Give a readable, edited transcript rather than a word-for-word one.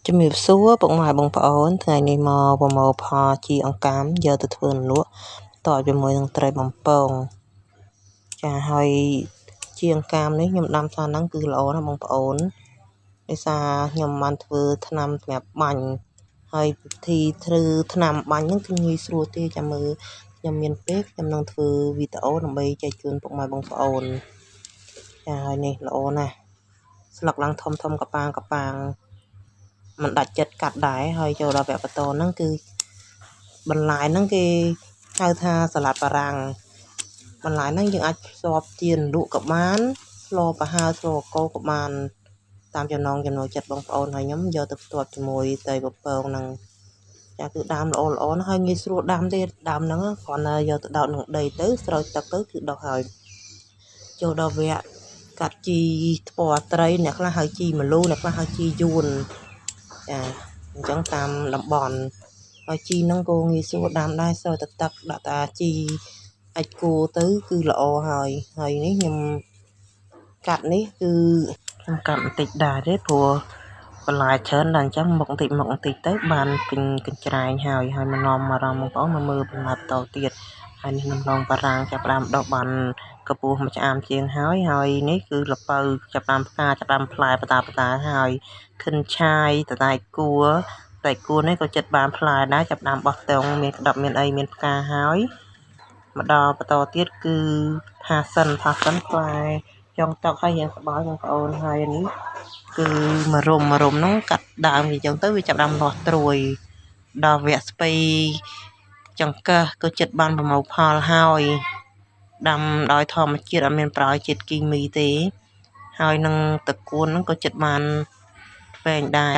ជំរាបសួរពុកម៉ែបងប្អូនថ្ងៃនេះមកប្រមូលផលជីអង្កាមយកទៅធ្វើលក់តជាមួយនឹងត្រីបំពងចាហើយជីអង្កាមនេះខ្ញុំដាំថាហ្នឹងគឺល្អណាស់បងប្អូនដោយសារខ្ញុំបានធ្វើថ្នាំសម្រាប់បាញ់ហើយវិធីធ្វើថ្នាំបាញ់ហ្នឹងគឺងាយស្រួលទេចាំមើលខ្ញុំមានពេលខ្ញុំនឹងធ្វើវីដេអូដើម្បីចែកជូនពុកម៉ែបងប្អូនចាហើយនេះល្អណាស់ស្លឹកឡើងធំកប៉ាងមិនដាច់ចិត្តកាត់ដែរហើយចូលដល់វគ្គបន្តហ្នឹងគឺបន្លែហ្នឹងគេហៅថាសាឡាត់បារាំងបន្លែហ្នឹងយើងអាចផ្ទាប់ទៀនលក់ក៏បានស្លប្រហើរស្លកោក៏បានតាមចំណង់ចំណូលចិត្តបងប្អូនហើយខ្ញុំយកទៅផ្ទាប់ជាមួយត្រីបំពងហ្នឹងចាគឺដាំល្អណាស់ហើយងាយស្រួលដាំទេដាំហ្នឹងគ្រាន់តែយកទៅដោតក្នុងដីទៅស្រោចទឹកទៅគឺដុះហើយចូលដល់វគ្គកាត់ជីថ្ពាល់ត្រីអ្នកខ្លះហៅជីម្លូអ្នកខ្លះហៅជីយួនចាអញ្ចឹងតាមតំបន់ហើយជីហ្នឹងក៏ងាយស្រួលដាំដែរស្រោចទឹកដាក់តាជីអាចគោទៅគឺល្អហើយនេះខ្ញុំកាត់នេះគឺខ្ញុំកាត់បន្តិចដែរទេព្រោះបន្លែច្រើនដល់អញ្ចឹងមុខបន្តិចទៅបានពេញកញ្ច្រែងហើយមកនាំអារម្មណ៍បងប្អូនមកមើលបន្លែបន្តទៀតហើយនេះដំឡូងបារាំងចាប់ផ្ដើមដុះបានកពស់មួយឆ្អាមជាងហើយនេះគឺល្ពៅចាប់ផ្ដើមផ្កាចាប់ផ្ដើមផ្លែបតាហើយខិនឆាយតតែគួរនេះក៏ចិត្តបានផ្លែដែរចាប់ផ្ដើមបោះតុងមានក្តាប់មានអីមានផ្កាហើយមកដល់បន្តទៀតគឺផាសិនផ្លែចុងតុកហើយរៀងស្បើយបងប្អូនហើយនេះគឺមរុំហ្នឹងកាត់ដើមវាចឹងទៅវាចាប់ដើមលាស់ត្រួយដល់វគ្គស្ពៃចង្កឹះក៏ចិត្តបានប្រមូលផលហើយដាំដោយធម្មជាតិអត់មានប្រើជាតិគីមីទេហើយនឹងតកួនហ្នឹងក៏ចិត្តបានវែងដែរ